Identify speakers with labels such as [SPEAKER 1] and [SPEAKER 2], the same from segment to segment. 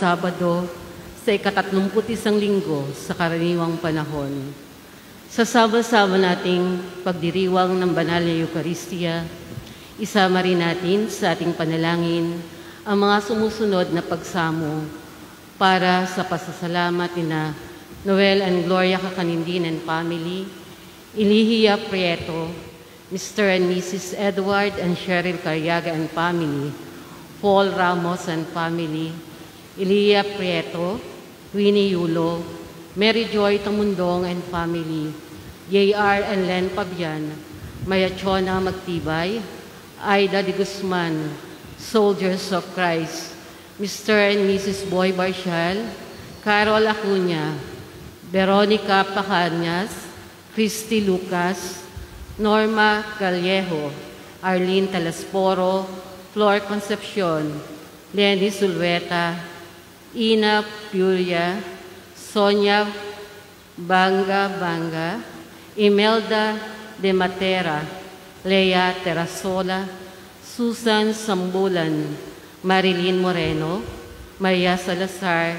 [SPEAKER 1] Sabado sa ika-31 linggo sa karaniwang panahon. Sa sama-sama nating pagdiriwang ng banal na Eucharistia, isama rin natin sa ating panalangin ang mga sumusunod na pagsamo para sa pasasalamat ni Noel and Gloria Kakanindin and family, Ilihia Prieto, Mr. and Mrs. Edward and Cheryl Carriaga and family, Paul Ramos and family, Ilihia Prieto, Winnie Yulo, Mary Joy Tamundong and family, J.R. and Len Pabian, Maya Chona Magtibay, Aida de Guzman, Soldiers of Christ, Mr. and Mrs. Boy Barcial, Carol Acuña, Veronica Pacanyas, Christy Lucas, Norma Callejo, Arlene Talasporo, Flor Concepcion, Lenny Zulweta, Ina Puria, Sonia Banga, Imelda de Matera, Lea Terasola, Susan Sambulan, Marilyn Moreno, Maria Salazar,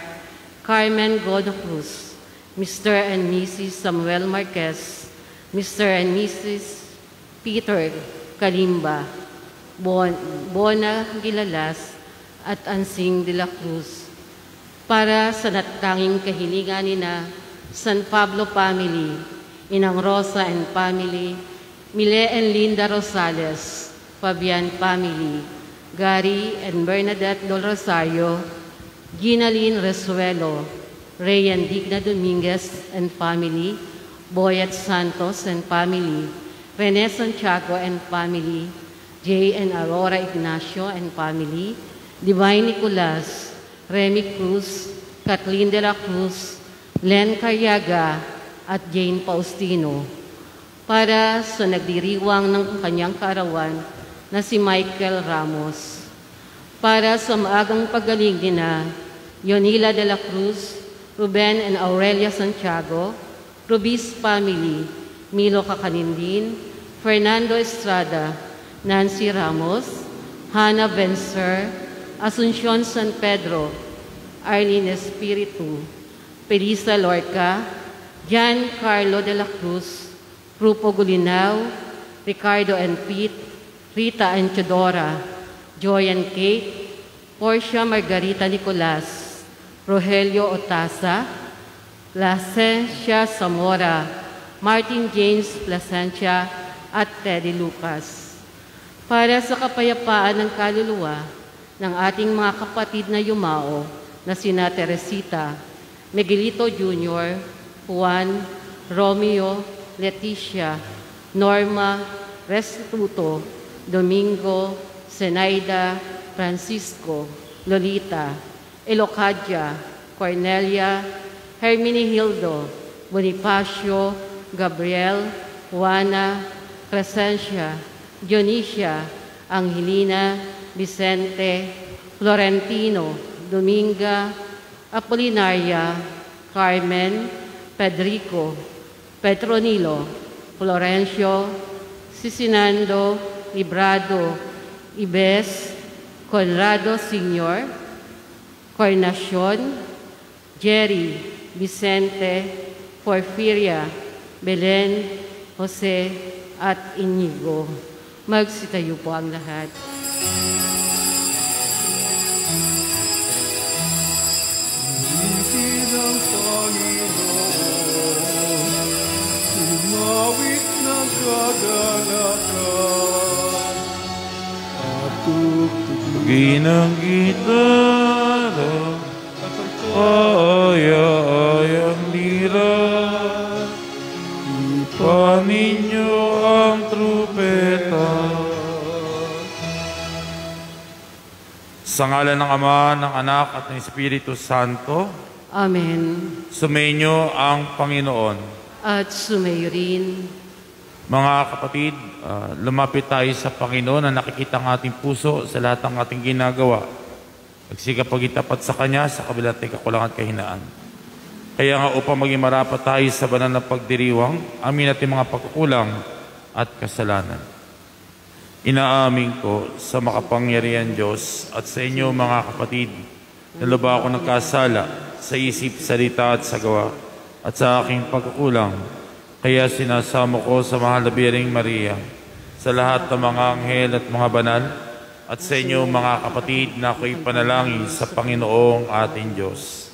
[SPEAKER 1] Carmen Godo Cruz, Mr. and Mrs. Samuel Marquez, Mr. and Mrs. Peter Kalimba, Bona Gilalas, at Ansing de la Cruz, para sa natanging kahilingan ni San Pablo family, Inang Rosa and family, Mile and Linda Rosales, Fabian family, Gary and Bernadette Del Rosario, Ginalyn Resuelo, Rayan Digna Dominguez and family, Boyet Santos and family, Rene Santiago and family, J. and Aurora Ignacio and family, Divine Nicolas, Remy Cruz, Kathleen de la Cruz, Len Carriaga, at Jane Faustino, para sa nagdiriwang ng kanyang kaarawan na si Michael Ramos, para sa maagang paggaling ni Yonila de la Cruz, Ruben and Aurelia Santiago, Rubis family, Milo Kakanindin, Fernando Estrada, Nancy Ramos, Hannah Benser, Asuncion San Pedro, Arlene Espiritu, Felisa Lorca, Giancarlo de la Cruz, Rupo Gulinaw, Ricardo and Pete, Rita and Chodora, Joy and Kate, Portia Margarita Nicolas, Rogelio Otasa, Placencia Zamora, Martin James Placencia, at Teddy Lucas. Para sa kapayapaan ng kaluluwa ng ating mga kapatid na yumao na sina Teresita, Miguelito Jr., Juan, Romeo, Leticia, Norma, Restituto, Domingo, Zenaida, Francisco, Lolita, Elocadia, Cornelia, Hermine Hildo, Bonifacio, Gabriel, Juana, Crescencia, Dionisia, Angelina, Vicente, Florentino, Dominga, Apolinaria, Carmen, Pedrico, Petronilo, Florencio, Sisinando, Librado, Ibes, Conrado Sr., Cornacion, Jerry, Vicente, Porfiria, Belen, Jose, at Inigo. Magsitayo po ang lahat.
[SPEAKER 2] Ngiti ng Panginoon, umawit ng kagalakan, at tugtugin ng gitara, ay-ay ang lira, ipa ninyo ang trupeta. Sa ngalan ng Ama, ng Anak, at ng Espiritu Santo.
[SPEAKER 1] Amen.
[SPEAKER 2] Sumainyo ang Panginoon.
[SPEAKER 1] At sumayo rin.
[SPEAKER 2] Mga kapatid, lumapit tayo sa Panginoon na nakikita ang ating puso sa lahat ng ating ginagawa. Magsikap pagitapat sa Kanya sa kabila ng kakulangan at kahinaan. Kaya nga upang maging marapat tayo sa banal na pagdiriwang, amin natin mga pagkukulang at kasalanan. Inaamin ko sa makapangyarihan Diyos at sa inyo mga kapatid na lubha ako nagkasala sa isip, salita at sa gawa at sa aking pagkukulang. Kaya sinasamo ko sa mahal na Birheng Maria, sa lahat ng mga anghel at mga banal, at sa inyo mga kapatid na ako'y panalangin sa Panginoong ating Diyos.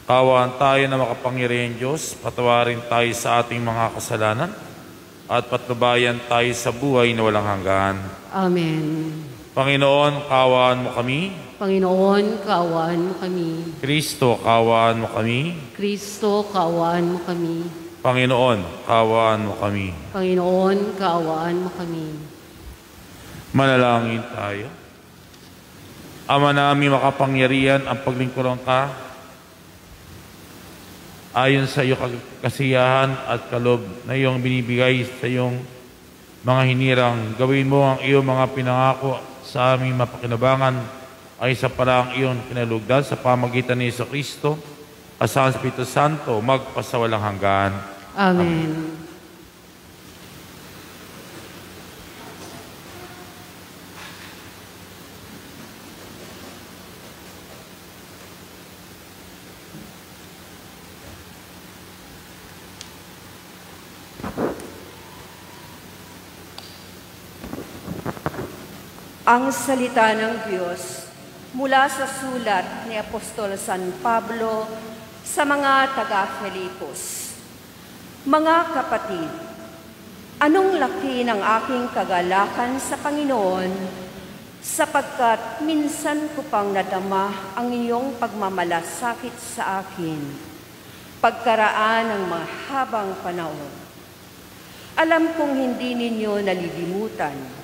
[SPEAKER 2] Kaawaan tayo na makapangyarihang Diyos, patawarin tayo sa ating mga kasalanan, at patnubayan tayo sa buhay na walang hanggan.
[SPEAKER 1] Amen.
[SPEAKER 2] Panginoon, kaawaan mo kami.
[SPEAKER 1] Panginoon, kaawaan mo kami.
[SPEAKER 2] Kristo, kaawaan mo kami.
[SPEAKER 1] Kristo, kaawaan mo kami.
[SPEAKER 2] Panginoon, kaawaan mo kami.
[SPEAKER 1] Panginoon, kaawaan mo kami.
[SPEAKER 2] Manalangin tayo. Ama namin makapangyarihan, ang paglingkuran ka, ayon sa iyo kasiyahan at kaloob na iyong binibigay sa iyong mga hinirang, gawin mo ang iyong mga pinangako sa aming mapakinabangan ay sa paraang iyong kinalugdan sa pamagitan ni Jesucristo at sa Espiritu Santo magpasawalang hanggan.
[SPEAKER 1] Amen.
[SPEAKER 3] Ang salita ng Diyos mula sa sulat ni Apostol San Pablo sa mga taga-Filipos. Mga kapatid, anong laki ng aking kagalakan sa Panginoon, sapagkat minsan ko pang nadama ang iyong pagmamalasakit sa akin, pagkaraan ng mahabang panahon. Alam kong hindi ninyo nalilimutan.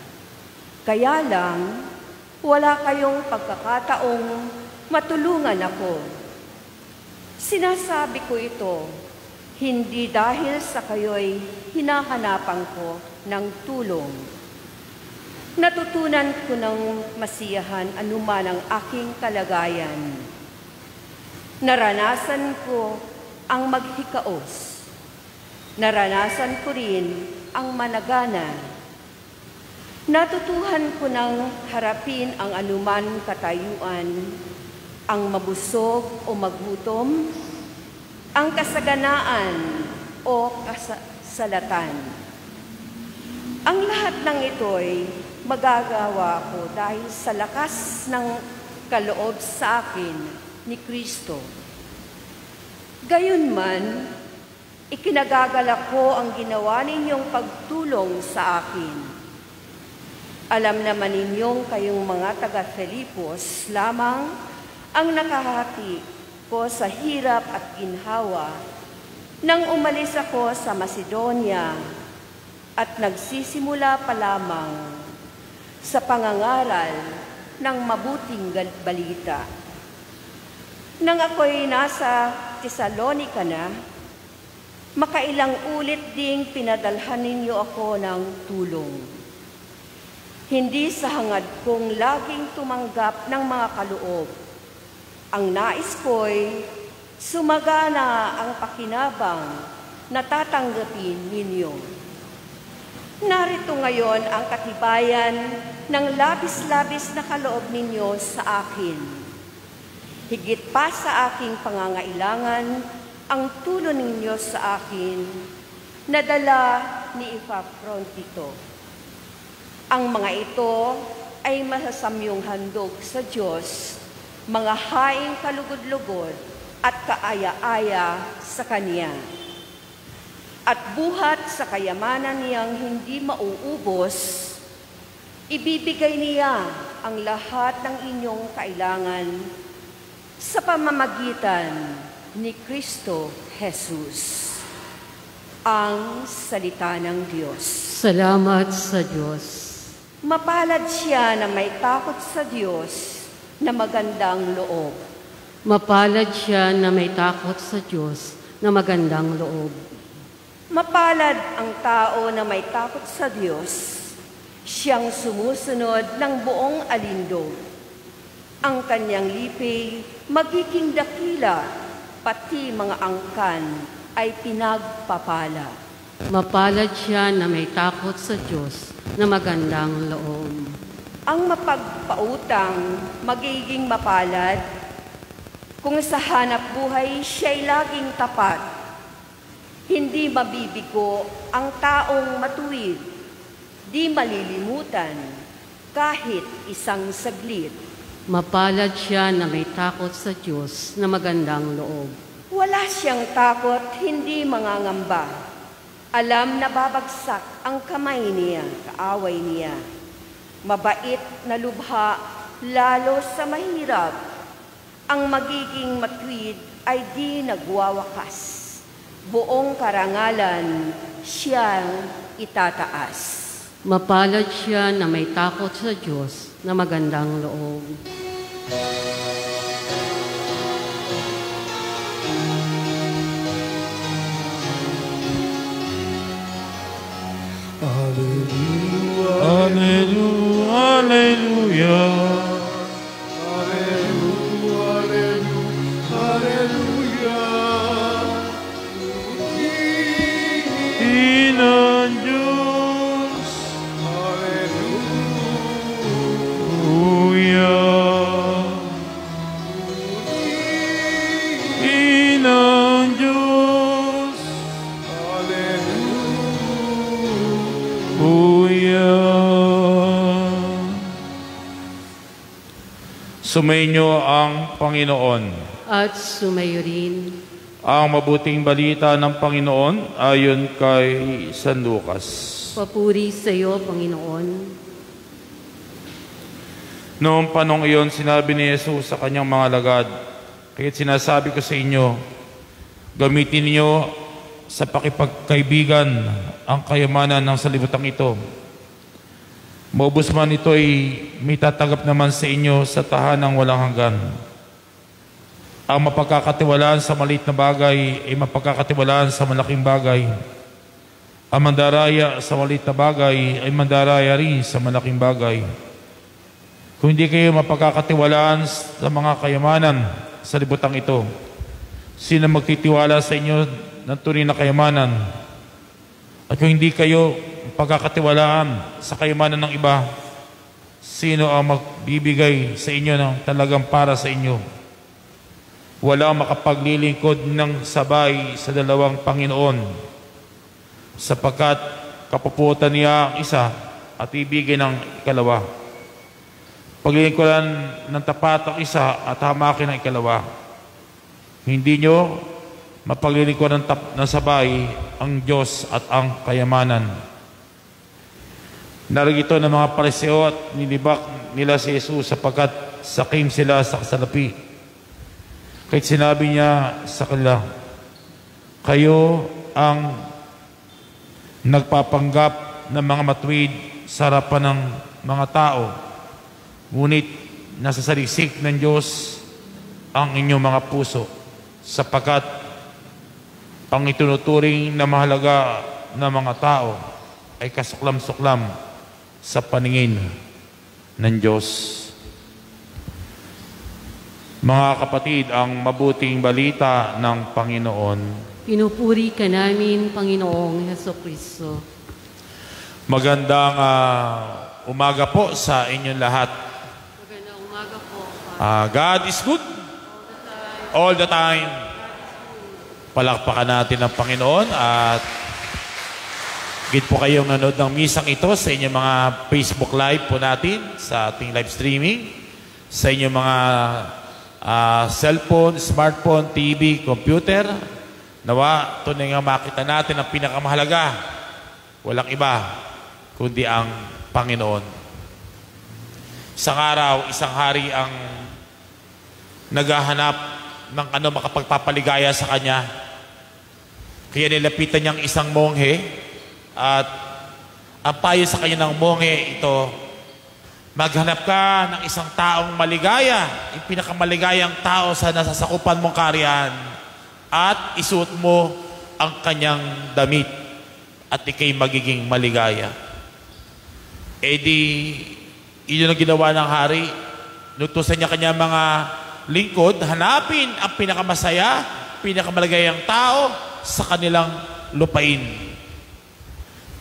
[SPEAKER 3] Kaya lang, wala kayong pagkakataong matulungan ako. Sinasabi ko ito, hindi dahil sa kayo'y hinahanapan ko ng tulong. Natutunan ko ng masiyahan anuman ang aking kalagayan. Naranasan ko ang maghikaos. Naranasan ko rin ang managana. Natutuhan ko ng harapin ang anuman katayuan, ang mabusog o magutom, ang kasaganaan o kasalatan. Ang lahat ng ito'y magagawa ko dahil sa lakas ng kaloob sa akin ni Kristo. Gayunman, ikinagagalak ko ang ginawa ninyong pagtulong sa akin. Alam naman ninyong kayong mga taga-Filipos lamang ang nakahati ko sa hirap at ginhawa nang umalis ako sa Macedonia at nagsisimula pa lamang sa pangangaral ng mabuting balita. Nang ako'y nasa Tesalonica na, makailang ulit ding pinadalhan ninyo ako ng tulong. Hindi sa hangad kong laging tumanggap ng mga kaloob. Ang nais ko'y sumagana ang pakinabang na tatanggapin ninyo. Narito ngayon ang katibayan ng labis-labis na kaloob ninyo sa akin. Higit pa sa aking pangangailangan ang tulong ninyo sa akin na dala ni Epaphroditus. Ang mga ito ay masasamyong handog sa Diyos, mga haing kalugod-lugod at kaaya-aya sa Kanya. At buhat sa kayamanan niyang hindi mauubos, ibibigay niya ang lahat ng inyong kailangan sa pamamagitan ni Kristo Jesus. Ang salita ng Diyos.
[SPEAKER 1] Salamat sa Diyos.
[SPEAKER 3] Mapalad siya na may takot sa Diyos na magandang loob.
[SPEAKER 1] Mapalad siya na may takot sa Diyos na magandang loob.
[SPEAKER 3] Mapalad ang tao na may takot sa Diyos, siyang sumusunod ng buong alindog. Ang kanyang lipay magiging dakila, pati mga angkan ay pinagpapala.
[SPEAKER 1] Mapalad siya na may takot sa Diyos na magandang loob.
[SPEAKER 3] Ang mapagpautang magiging mapalad, Kung sa hanap buhay siya'y laging tapat, hindi mabibigo ang taong matuwid, di malilimutan kahit isang saglit.
[SPEAKER 1] Mapalad siya na may takot sa Diyos na magandang loob.
[SPEAKER 3] Wala siyang takot, hindi mangangamba. Alam na babagsak ang kamay niya, kaaway niya. Mabait na lubha, lalo sa mahirap. Ang magiging matuwid ay di nagwawakas. Buong karangalan siyang itataas.
[SPEAKER 1] Mapalad siya na may takot sa Diyos na magandang loob.
[SPEAKER 2] Alleluia, Alleluia. Sumainyo ang Panginoon.
[SPEAKER 1] At sumayo rin
[SPEAKER 2] Ang mabuting balita ng Panginoon ayon kay San Lucas.
[SPEAKER 1] papuri sa iyo, Panginoon.
[SPEAKER 2] Noong panong iyon, sinabi ni Jesus sa kanyang mga alagad, "Kaya't sinasabi ko sa inyo, gamitin niyo sa pakipagkaibigan ang kayamanan ng salibutang ito. Maubos man ito ay may tatanggap naman sa inyo sa tahanang walang hanggan. Ang mapagkakatiwalaan sa maliit na bagay ay mapagkakatiwalaan sa malaking bagay. Ang mandaraya sa maliit na bagay ay mandaraya rin sa malaking bagay. Kung hindi kayo mapagkakatiwalaan sa mga kayamanan sa libutang ito, sino magtitiwala sa inyo ng tunay na kayamanan? At kung hindi kayo pagkakatiwalaan sa kayamanan ng iba, sino ang magbibigay sa inyo ng talagang para sa inyo? Walang makapaglilingkod ng sabay sa dalawang Panginoon, sapagkat kapuputan niya ang isa at ibigin ng ikalawa. Paglilingkuran ng tapat ang isa at hamakin ang ikalawa. Hindi nyo mapaglilingkuran ng sabay ang Diyos at ang kayamanan." Narigito ng mga Pariseo at nilibak nila si Jesus sapagkat sakim sila sa kasalapi. Kahit sinabi niya sa kanila, "Kayo ang nagpapanggap ng mga matuwid sa harapan ng mga tao, ngunit nasa saliksik ng Diyos ang inyong mga puso, sapagkat ang itunuturing na mahalaga ng mga tao ay kasuklam-suklam sa paningin ng Diyos." Mga kapatid, ang mabuting balita ng Panginoon.
[SPEAKER 1] Pinupuri ka namin, Panginoong Hesukristo.
[SPEAKER 2] Magandang umaga po sa inyong lahat.
[SPEAKER 1] Magandang umaga po.
[SPEAKER 2] God is good all the time. Palakpakan natin ang Panginoon at gid po kayong nanood ng misang ito sa inyong mga Facebook Live po natin, sa ating live streaming, sa inyong mga cellphone, smartphone, TV, computer. Nawa, tunay nga makita natin ang pinakamahalaga. Walang iba, kundi ang Panginoon. Isang araw, isang hari ang naghahanap ng ano makapagpapaligaya sa kanya. Kaya nilapitan niyang isang monghe at ang payo sa kanya ng monghe ito, maghanap ka ng isang taong maligaya, yung pinakamaligayang tao sa nasasakupan mong kaharian, at isuot mo ang kanyang damit at ikay magiging maligaya. Eh di, yun ang ginawa ng hari. Nutusan niya kanya mga lingkod, hanapin ang pinakamasaya, pinakamaligayang tao sa kanilang lupain.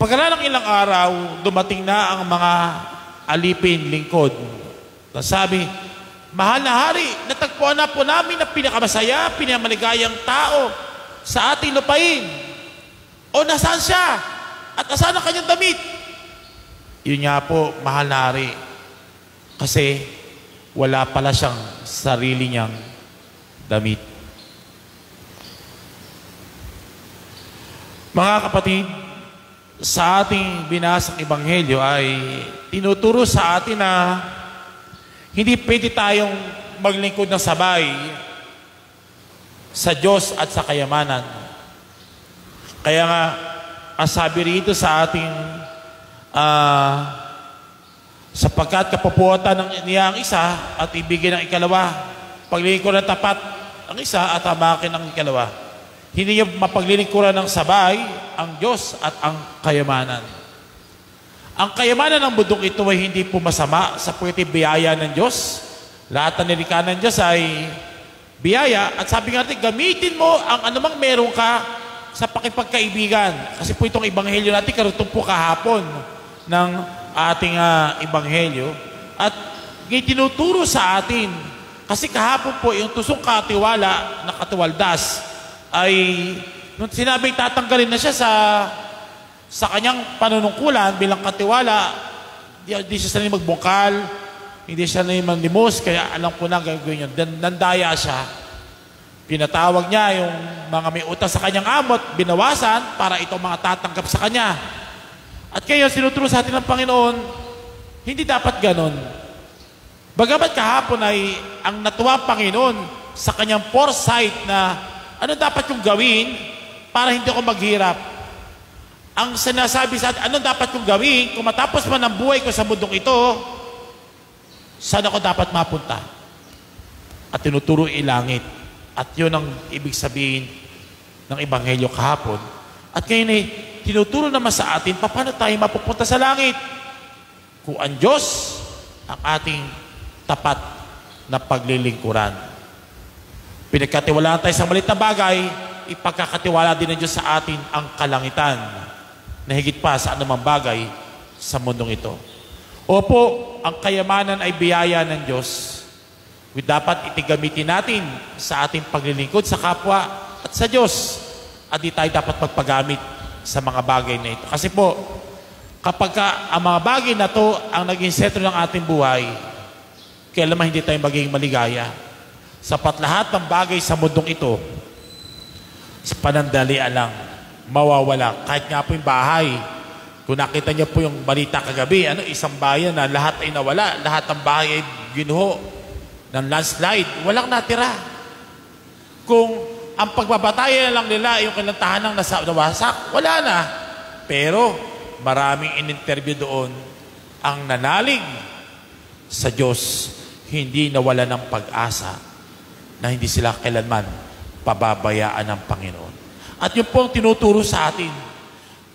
[SPEAKER 2] Pagkaraan ng ilang araw, dumating na ang mga alipin lingkod. Sabi, Mahal na hari, natagpuan na po namin ang pinakamasaya, pinamaligayang tao sa ating lupain. O nasaan siya? At nasaan ang kanyang damit? Yun nga po, mahal na hari. Kasi wala pala siyang sarili niyang damit. Mga kapatid, sa ating binasang ebanghelyo ay tinuturo sa atin na hindi pwede tayong maglingkod ng sabay sa Diyos at sa kayamanan. Kaya nga, ang sabi rito sa ating sapagkat kapupuotan ng niya ang isa at ibigin ng ikalawa, paglilingkuran ng tapat ang isa at hamakin ang ikalawa. Hindi niya mapaglilingkuran ng sabay ang Diyos at ang kayamanan. Ang kayamanan ng mundong ito ay hindi po masama sapagkat biyaya ng Diyos. Lahat ng nilikha ng Diyos ay biyaya. At sabi nga natin, gamitin mo ang anumang meron ka sa pakipagkaibigan. Kasi po itong ebanghelyo natin, karutong po kahapon ng ating ebanghelyo. At tinuturo sa atin, kasi kahapon po yung tusong katiwala na katiwaldas ay nung sinabing tatanggalin na siya sa kanyang panunungkulan bilang katiwala, hindi siya sanay magbungkal, hindi siya sanay manlimos, kaya alam ko na gagawin yun. Nandaya siya. Pinatawag niya yung mga may utang sa kanyang amot, binawasan para itong mga tatanggap sa kanya. At kaya sinuturo sa atin ng Panginoon, hindi dapat ganon. Bagamat kahapon ay ang natuwa Panginoon sa kanyang foresight na ano dapat yung gawin para hindi ako maghirap. Ang sinasabi sa atin, ano dapat kong gawin kung matapos man ang buhay ko sa mundong ito, saan ako dapat mapunta? At tinuturo ilangit. At yun ang ibig sabihin ng ebanghelyo kahapon. At ngayon ay tinuturo naman sa atin, paano tayo mapupunta sa langit? Kung ang Diyos ang ating tapat na paglilingkuran. Pinagkatiwalaan tayo sa maliit na bagay, ipagkakatiwala din ng Diyos sa atin ang kalangitan na higit pa sa anumang bagay sa mundong ito. Opo, ang kayamanan ay biyaya ng Diyos. Dapat itigamitin natin sa ating paglilingkod sa kapwa at sa Diyos. At di tayo dapat magpagamit sa mga bagay na ito. Kasi po, kapag ang mga bagay na to ang naging sentro ng ating buhay, kailanman hindi tayo magiging maligaya. Sapat lahat ng bagay sa mundong ito, sa panandalian lang, mawawala. Kahit nga po yung bahay. Kung nakita niyo po yung balita kagabi, isang bayan na lahat ay nawala, lahat ng bahay ay ginuho ng landslide, walang natira. Kung ang pagbabatayan lang nila, yung kanilang tahanang nawasak, wala na. Pero maraming in-interview doon ang nanalig sa Diyos, hindi nawala ng pag-asa na hindi sila kailanman pababayaan ng Panginoon. At yun po ang tinuturo sa atin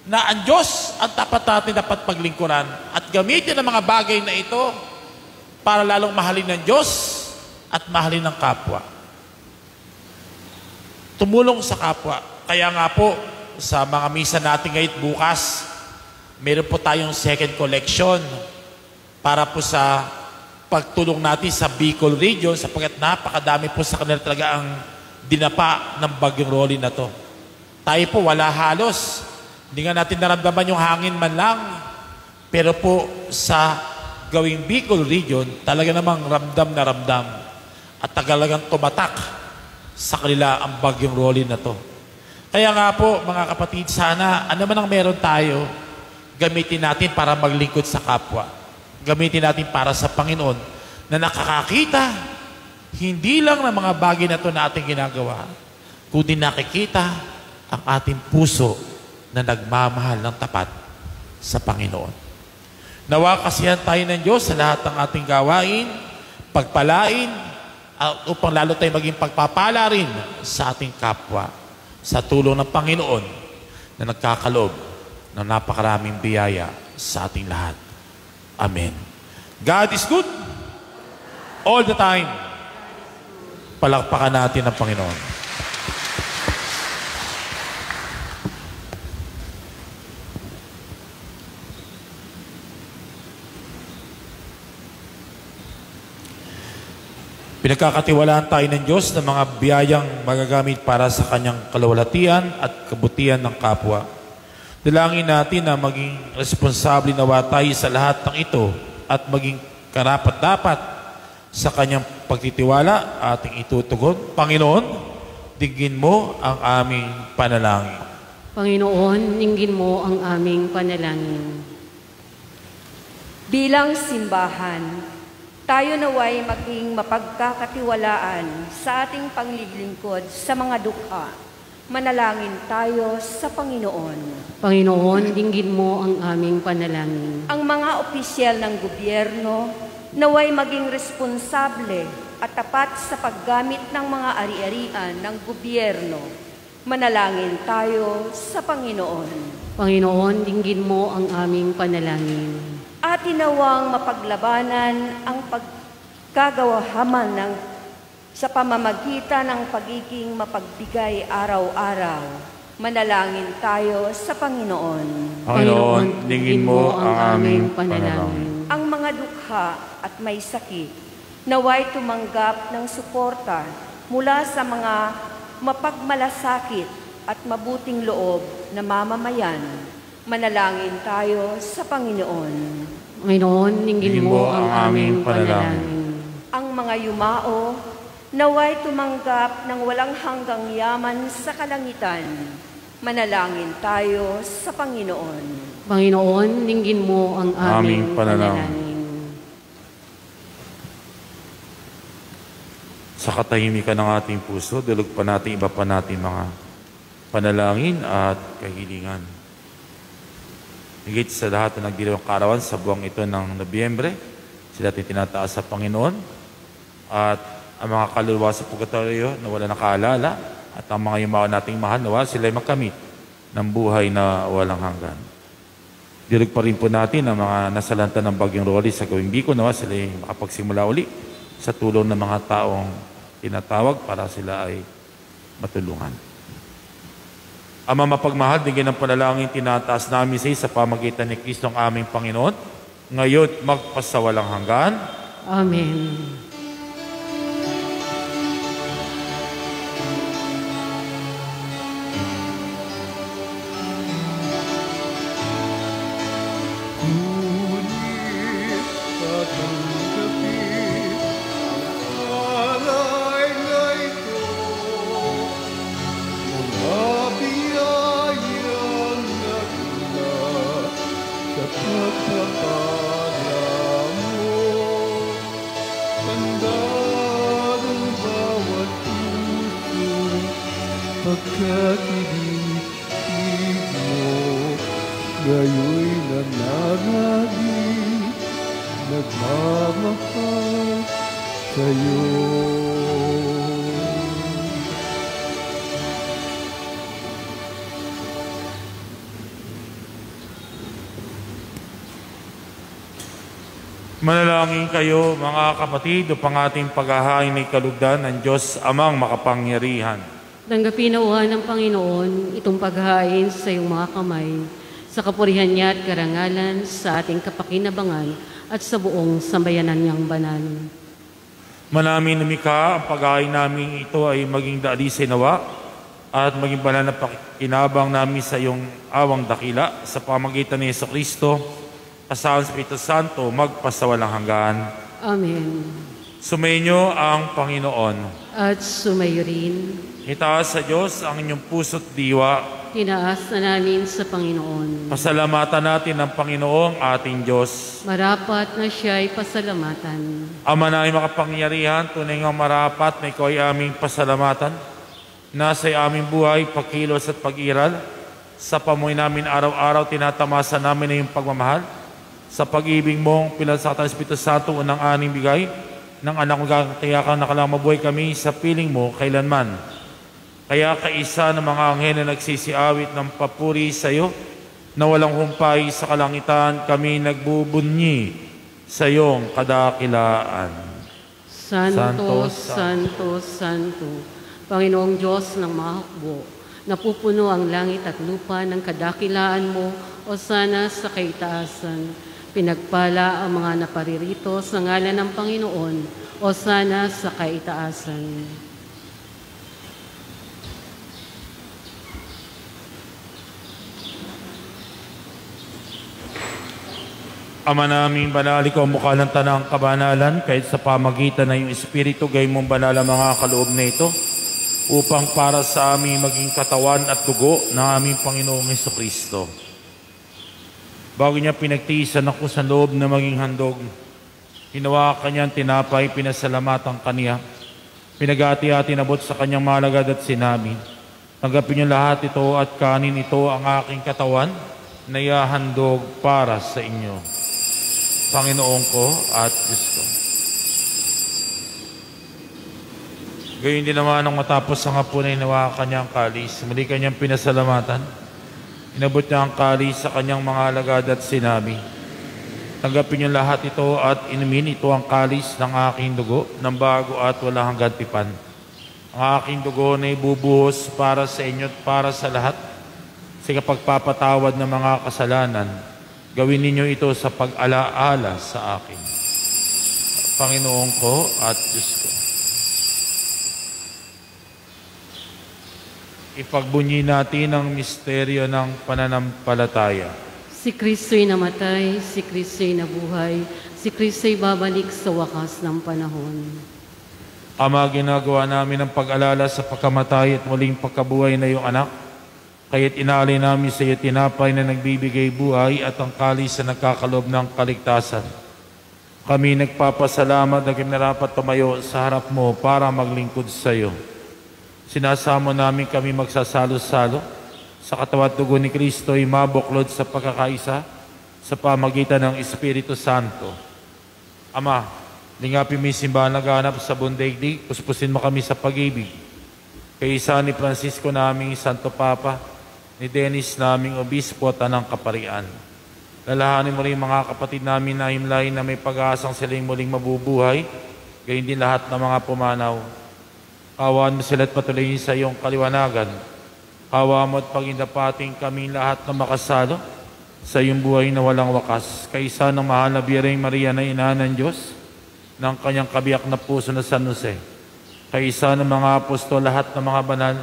[SPEAKER 2] na ang Diyos ang tapat natin dapat paglingkuran at gamitin ang mga bagay na ito para lalong mahalin ng Diyos at mahalin ng kapwa. Tumulong sa kapwa. Kaya nga po, sa mga misa natin ngayon bukas, meron po tayong second collection para po sa pagtulong natin sa Bicol region sapagkat napakadami po sa kanila talaga ang dinapa ng bagyong Rolly na to. Tayo po wala halos. Hindi nga natin naramdaman yung hangin man lang. Pero po sa gawing Bicol region, talaga namang ramdam na ramdam. At talagang tumatak sa kanila ang bagyong Rolly na to. Kaya nga po mga kapatid, sana ano man ang meron tayo, gamitin natin para maglingkod sa kapwa. Gamitin natin para sa Panginoon na nakakakita hindi lang ng mga bagay na ito na ating ginagawa, kundi nakikita ang ating puso na nagmamahal ng tapat sa Panginoon. Nawa kasihan tayo ng Diyos sa lahat ng ating gawain, pagpalain, upang lalo tayo maging pagpapala rin sa ating kapwa sa tulong ng Panginoon na nagkakaloob ng napakaraming biyaya sa ating lahat. Amen. God is good all the time. Palakpakan natin ang Panginoon. Pinagkakatiwalaan tayo ng Diyos ng mga biyayang magagamit para sa kanyang kalawalhatian at kabutihan ng kapwa. Dalangin natin na maging responsable nawa tayo sa lahat ng ito at maging karapat-dapat sa kanyang pagtitiwala ating itutugon. Panginoon, dinggin mo ang aming panalangin.
[SPEAKER 1] Panginoon, dinggin mo ang aming panalangin.
[SPEAKER 3] Bilang simbahan, tayo naway maging mapagkakatiwalaan sa ating panglilingkod sa mga dukha. Manalangin tayo sa Panginoon.
[SPEAKER 1] Panginoon, dinggin mo ang aming panalangin.
[SPEAKER 3] Ang mga opisyal ng gobyerno naway maging responsable at tapat sa paggamit ng mga ari-arian ng gobyerno. Manalangin tayo sa Panginoon.
[SPEAKER 1] Panginoon, dinggin mo ang aming panalangin.
[SPEAKER 3] At inawang mapaglabanan ang pagkagawahaman sa pamamagitan ng pagiging mapagbigay araw-araw. Manalangin tayo sa Panginoon.
[SPEAKER 2] Panginoon, dinggin mo ang aming panalangin.
[SPEAKER 3] Ang mga dukha at may sakit, naway tumanggap ng suporta mula sa mga mapagmalasakit at mabuting loob na mamamayan. Manalangin tayo sa Panginoon.
[SPEAKER 1] Panginoon, dinggin mo ang aming panalangin.
[SPEAKER 3] Ang mga yumao, naway tumanggap ng walang hanggang yaman sa kalangitan. Manalangin tayo sa Panginoon.
[SPEAKER 1] Panginoon, dinggin mo ang aming panalangin.
[SPEAKER 2] Sa katahimikan ng ating puso, dulog pa natin, iba pa natin mga panalangin at kahilingan. Higit sa lahat na nagdiriwang kaarawan sa buwang ito ng Nobyembre, sila natin tinataas sa Panginoon at ang mga kaluluwa sa purgatorio na wala nakaalala at ang mga yumao nating mahal na sila makamit ng buhay na walang hanggan. Dirog pa rin po natin ang mga nasalanta ng Bagyong Rolly sa gawing Bicol na sila makapagsimula uli sa tulong ng mga taong tinatawag para sila ay matulungan. Ama mapagmahal, dinggin ng panalangin tinataas namin sa pamagitan ni Kristo ang aming Panginoon, ngayon magpasawalang hanggan.
[SPEAKER 1] Amen.
[SPEAKER 4] Pagkat ibig mo, ngayon na nagaging nagmamahal sa'yo.
[SPEAKER 2] Manalangin kayo mga kapatid upang ating paghahain ay kalugdan ng Diyos Amang makapangyarihan.
[SPEAKER 1] Tanggapin nawa ng Panginoon itong paghahain sa iyong mga kamay, sa kapurihan niya at karangalan, sa ating kapakinabangan at sa buong sambayanan niyang banal.
[SPEAKER 2] Manamin lumikha ang paghahain namin ito ay maging daalisay nawa at maging banal na pakinabang namin sa iyong awang dakila sa pamagitan ni Jesucristo, kasama sa Espiritu Santo, magpasawalang hanggan.
[SPEAKER 1] Amen.
[SPEAKER 2] Sumainyo ang Panginoon.
[SPEAKER 1] At sumayo rin.
[SPEAKER 2] Itaas sa Diyos ang inyong puso't diwa.
[SPEAKER 1] Tinaas na namin sa Panginoon.
[SPEAKER 2] Pasalamatan natin ang Panginoong ating Diyos.
[SPEAKER 1] Marapat na siya'y pasalamatan.
[SPEAKER 2] Ama na ay makapangyarihan, tunay ngang marapat na ikaw ay aming pasalamatan. Nasa aming buhay, pagkilos at pag-iral. Sa pamuhay namin araw-araw, tinatamasa namin na iyong pagmamahal. Sa pag-ibig mong pinagsakatan ng Espiritu Santo, unang aning bigay ng anak mo, kaya kang nakalang mabuhay kami sa piling mo kailanman. Kaya kaisa ng mga anghel na nagsisiawit ng papuri sa iyo, na walang humpay sa kalangitan, kami nagbubunyi sa iyong kadakilaan.
[SPEAKER 1] Santo, Santo, Santo, Panginoong Diyos ng mahakbo, napupuno ang langit at lupa ng kadakilaan mo, o sana sa kaitaasan. Pinagpala ang mga naparirito sa ngalan ng Panginoon, o sana sa kaitaasan.
[SPEAKER 2] Ama namin, banal, ikaw mukha ng tanang kabanalan, kahit sa pamagitan na yung Espiritu, gayong mong banal ang mga kaloob na ito, upang para sa amin maging katawan at dugo ng aming Panginoong Jesucristo. Bago niya pinagtiisan ako sa loob na maging handog, hinawakan niya ang tinapay, pinasalamatan kaniya, pinagati-hati nabot sa kanyang malagad at sinabi, tanggapin niyo lahat ito at kanin ito ang aking katawan na ihahandog para sa inyo. Panginoon ko at Diyos ko. Gayon din naman nang matapos ang hapunan, hinawakan niya ang kalis. Muli kanyang pinasalamatan. Inabot niya ang kalis sa kanyang mga alagad at sinabi, tanggapin niyo lahat ito at inumin, ito ang kalis ng aking dugo, ng bago at walang hanggang tipan. Ang aking dugo na ibubuhos para sa inyo at para sa lahat sa kapagpapatawad ng mga kasalanan. Gawin ninyo ito sa pag-alaala sa akin. Panginoon ko at Diyos ko. Ipagbunyi natin ang misteryo ng pananampalataya.
[SPEAKER 1] Si Kristo'y namatay, si Kristo'y nabuhay, si Kristo'y babalik sa wakas ng panahon.
[SPEAKER 2] Ama, ginagawa namin ang pag-alala sa pagkamatay at muling pagkabuhay na iyong anak. Kaya't inaalay namin sa iyo tinapay na nagbibigay buhay at ang kalis na nagkakaloob ng kaligtasan. Kami nagpapasalamat na kinarapat tumayo sa harap mo para maglingkod sa iyo. Sinasamo namin kami magsasalo-salo sa katawan at dugo ni Kristo ay mabuklod sa pagkakaisa sa pamagitan ng Espiritu Santo. Ama, lingapin mo yung simbahan na ganap sa buong daigdig, puspusin mo kami sa pag-ibig. Kaisa ni Francisco naming Santo Papa, ni Dennis naming Obispo at Anang Kaparian. Lalahanin mo rin mga kapatid namin na himlahin na may pag-aasang silang muling mabubuhay, gayon din lahat ng mga pumanaw. Kawaan mo sila at patuloyin sa iyong kaliwanagan. Kawaan mo at pagindapating kami lahat na makasalo sa iyong buhay na walang wakas. Kaisa ng mahal na Birheng Maria na ina ng Diyos, ng kanyang kabiyak na puso na San Jose. Kaisa ng mga apostol, lahat ng mga banal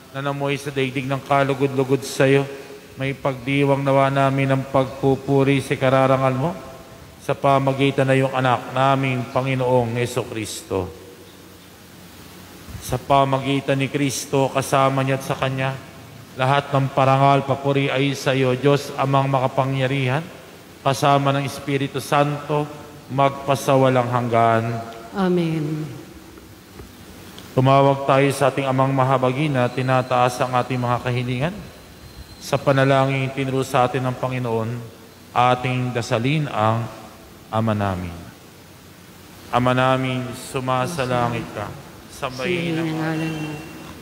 [SPEAKER 2] na namuhay sa daigdig ng kalugod-lugod sa iyo, may pagdiwang nawa namin ng pagpupuri sa kararangal mo sa pamagitan na iyong anak naming Panginoong Jesucristo. Sa pamagitan ni Kristo, kasama niya at sa Kanya, lahat ng parangal, papuri ay sa iyo, Diyos Amang makapangyarihan, kasama ng Espiritu Santo, magpasawalang hanggan.
[SPEAKER 1] Amen.
[SPEAKER 2] Tumawag tayo sa ating Amang mahabagina, tinataas ang ating mga kahilingan. Sa panalangin tinuro sa atin ng Panginoon, ating dasalin ang Ama namin. Ama namin, sumasalangit ka. Sambahin ang
[SPEAKER 1] ngalan mo,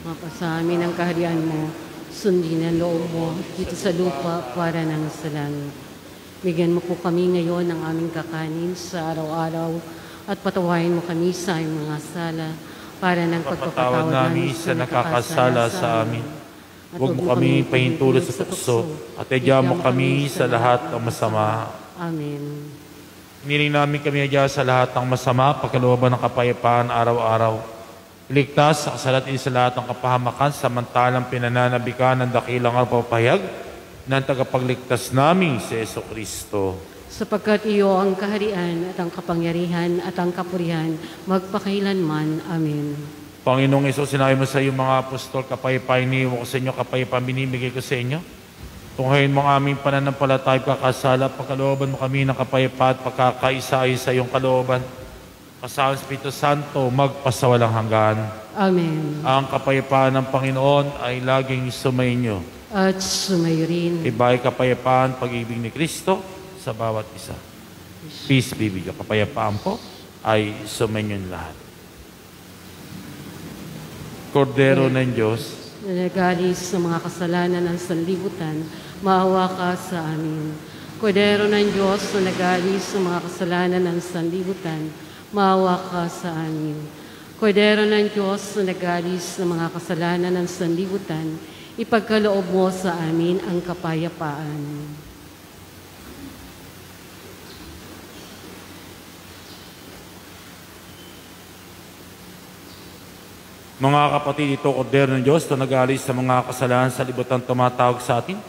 [SPEAKER 1] mapasa amin ang kaharian mo, sundin ang loob mo dito sa lupa para nang sa langit. Bigyan mo po kami ngayon ng aming kakanin sa araw-araw at patawarin mo kami sa aming mga sala para ng pagpapatawad namin sa nakakasala sa amin. Huwag mo kami pahintulot sa tukso at adya mo kami sa lahat ng masama.
[SPEAKER 3] Amen.
[SPEAKER 2] Hiniling namin kami adya sa lahat ng masama, pagkalooban ng kapayapaan araw-araw. Iligtas sa kasalat sa lahat ng kapahamakan, samantalang pinananabikan ng dakilang pagpapahayag ng tagapagligtas namin si Jesucristo.
[SPEAKER 1] Sapagkat iyo ang kaharian at ang kapangyarihan at ang kapurihan magpakailanman. Amen.
[SPEAKER 2] Panginoong Isus, sinabi mo sa iyong mga apostol, kapayapaan iniwan ko sa inyo, kapayapaan binibigay ko sa inyo. Tunghayin mo ang aming pananampalataya, pagkakasala, pagkalooban mo kami ng kapayapaan at pagkakaisa sa iyong kalooban. Kasama ng Espiritu Santo, magpasawalang hanggan.
[SPEAKER 1] Amen.
[SPEAKER 2] Ang kapayapaan ng Panginoon ay laging sumainyo.
[SPEAKER 1] At sumayo rin.
[SPEAKER 2] Iba'y kapayapaan, pag-ibig ni Kristo sa bawat isa. Peace be with you. Kapayapaan po ay sumainyo lahat. Kordero ng Diyos,
[SPEAKER 1] na nagalis sa mga kasalanan ng sanlibutan, maawa ka sa amin. Kordero ng Diyos na nagalis sa mga kasalanan ng sanlibutan, maawa ka sa amin. Kordero ng Diyos na nagalis sa mga kasalanan ng sanlibutan, ipagkaloob mo sa amin ang kapayapaan.
[SPEAKER 2] Mga kapatid, ito Kordero ng Diyos na nag-aalis sa mga kasalanan sa libutan tumatawag sa atin.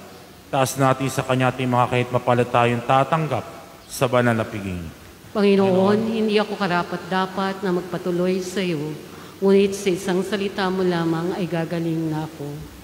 [SPEAKER 2] Taas natin sa Kanya ating mga kahit mapalad tayong tatanggap sa banal na piging.
[SPEAKER 1] Panginoon, hindi ako karapat-dapat na magpatuloy sa iyo, ngunit sa isang salita mo lamang ay gagaling na ako.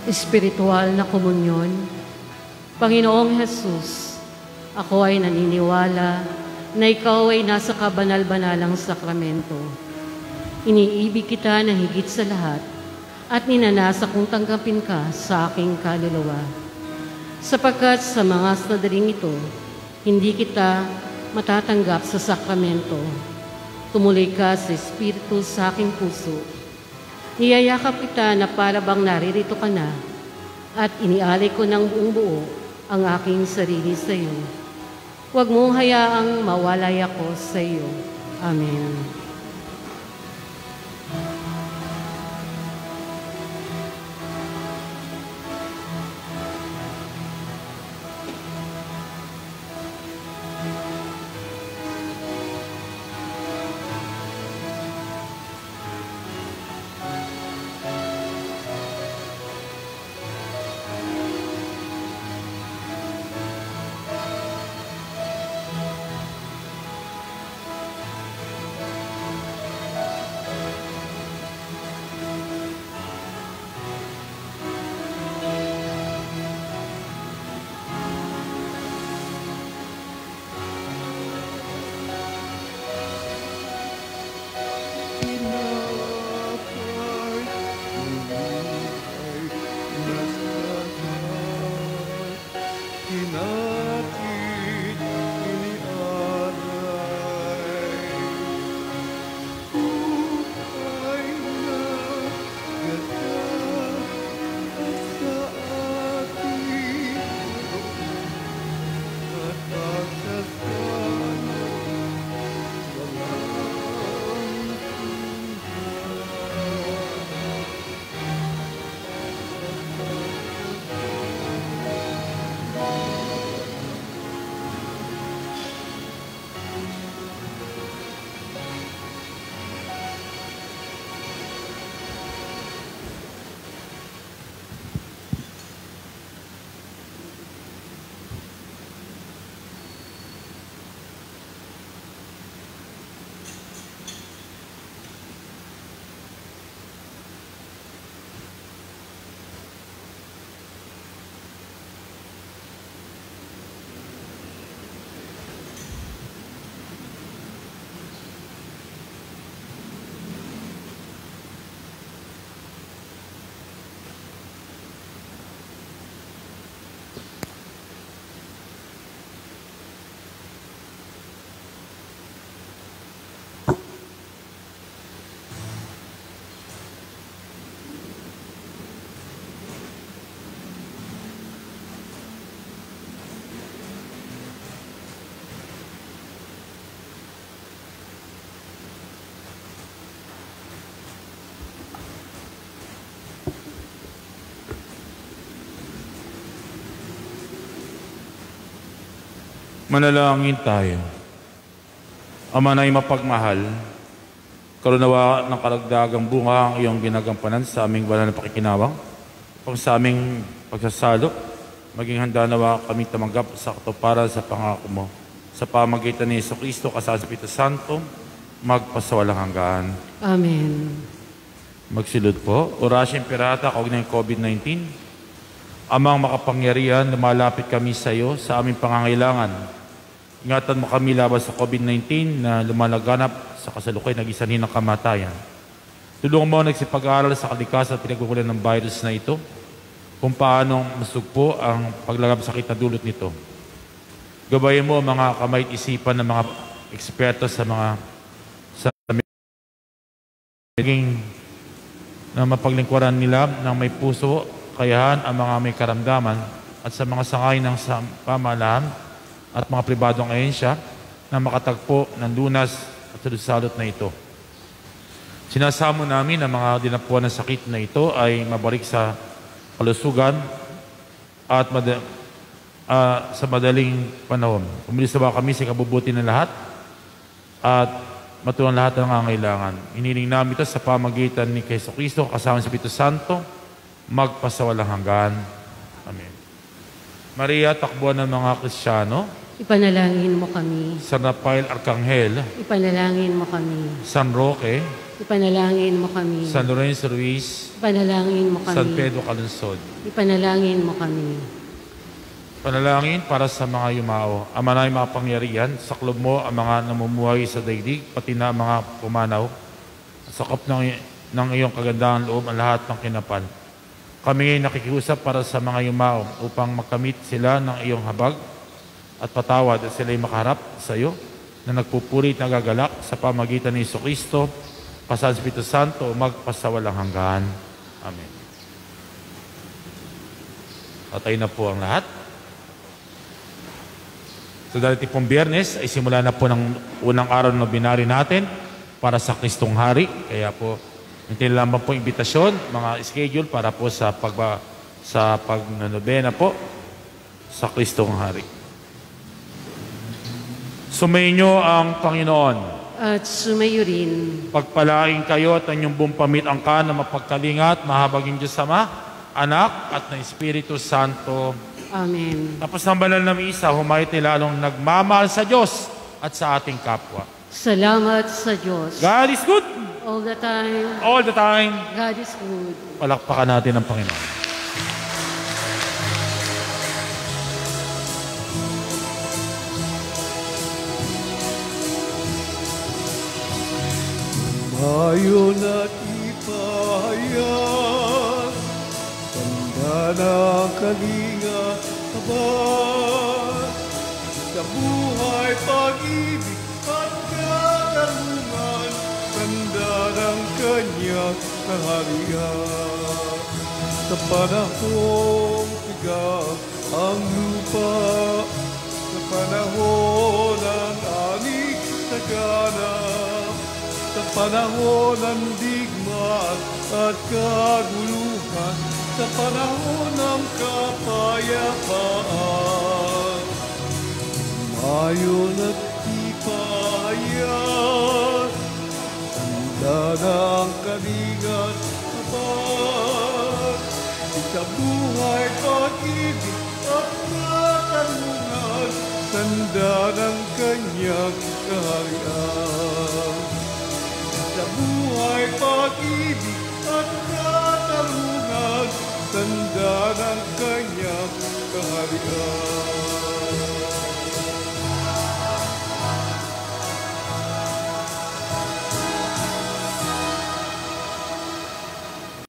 [SPEAKER 1] Espiritual na komunyon. Panginoong Jesus, ako ay naniniwala na ikaw ay nasa kabanal-banalang sakramento. Iniibig kita na higit sa lahat at ninanasa kong tanggapin ka sa aking kaluluwa. Sapagkat sa mga sandaling ito, hindi kita matatanggap sa sakramento. Tumuloy ka sa Espiritu sa aking puso. Niyayakap kita na para bang naririto ka na at inialay ko ng buong buo ang aking sarili sa iyo. Huwag mong hayaang mawalay ako sa iyo. Amen.
[SPEAKER 2] Manalangin tayo. Ama na'y mapagmahal, karunawa ng karagdagang bunga ang iyong ginagampanan sa aming banal na pakikinabang, pang sa aming pagsasalo, maging handa nawa kami tamanggap sa katuparan sa pangako mo. Sa pamagitan ni Jesucristo, kasama sa Espiritu Santo, magpasawalang hanggan.
[SPEAKER 1] Amen.
[SPEAKER 2] Magsilod po. Orasyon Pirata, kaugnay ng COVID-19. Amang makapangyarihan, lumalapit kami sa iyo sa aming pangangailangan. Ingatan mo kami laban sa COVID-19 na lumalaganap sa kasalukuyan ng isanhin ng kamatayan. Tulungan mo nagsipag-aaral sa kalikasan at pinagbubulan ng virus na ito kung paano masugpo ang paglagam sakit na dulot nito. Gabayan mo mga kamay at isipan ng mga eksperto sa maging na mapaglingkuran nila ng may puso, kayahan ang mga may karamdaman at sa mga sangay ng pamahalaan at mga pribadong ahensya na makatagpo ng lunas at salusalot na ito. Sinasamo namin ang mga dinapuan ng sakit na ito ay mabalik sa kalusugan at sa madaling panahon. Pumilis na ba kami sa kabubuti ng lahat at matulang lahat ng nangangailangan. Iniling namin ito sa pamagitan ni Jesucristo kasama sa Espiritu Santo, magpasawalang hanggan. Amen. Maria, takbuhan ng mga Kristiyano.
[SPEAKER 1] Ipanalangin mo kami.
[SPEAKER 2] San Rafael Arcangel.
[SPEAKER 1] Ipanalangin mo kami.
[SPEAKER 2] San Roque.
[SPEAKER 1] Ipanalangin mo kami.
[SPEAKER 2] San Lorenzo Ruiz.
[SPEAKER 1] Ipanalangin mo kami.
[SPEAKER 2] San Pedro Calungsod.
[SPEAKER 1] Ipanalangin mo kami.
[SPEAKER 2] Panalangin para sa mga yumao. Ama na'y makapangyarihan, saklob mo ang mga namumuhay sa daigdig, pati na mga pumanaw. Sakop ng iyong kagandahan loob ang lahat ng kinapal. Kami ay nakikiusap para sa mga yumao upang makamit sila ng iyong habag at patawad at sila'y makaharap sa iyo na nagpupuri at nagagalak sa pamagitan ni Jesucristo, kasama sa Espiritu Santo, magpasawalang hanggan. Amen. Patay na po ang lahat. So dahil pong Biyernes ay simula na po ng unang araw ng binari natin para sa Kristong Hari. Kaya po, hintayin lamang po imbitasyon, mga schedule para po sa pagnanobena po sa Kristong Hari. Sumainyo ang Panginoon.
[SPEAKER 1] At sumayo rin.
[SPEAKER 2] Pagpalain kayo at inyong bumpamit ang na mapagkalingat, mahabaging Diyos Ama, Anak at ng Espiritu Santo.
[SPEAKER 1] Amen.
[SPEAKER 2] Tapos ng banal na misa, humayat ni lalong nagmamahal sa Diyos at sa ating kapwa.
[SPEAKER 1] Salamat sa Diyos.
[SPEAKER 2] God is good.
[SPEAKER 1] All the time.
[SPEAKER 2] All the time.
[SPEAKER 1] God is good.
[SPEAKER 2] Palakpakan natin ang Panginoon.
[SPEAKER 4] Ayon at ipahayag, tanda ng kalinga kabat, sa buhay, pag-ibig at katarungan, tanda ng kanyang kaharian. Sa panahong tigang ang lupa, sa panahon ng anig sagana, sa panahon ng digmaan at kaguluhan, sa panahon ng kapayapaan. Mayon at ipahayag, tanda ng kalingat kapag, sa buhay, pag-ibig at katarungan, tanda ng kanyang kaharian. Sa buhay, pag-ibig at katarungan, tanda ng kanyang kaharian.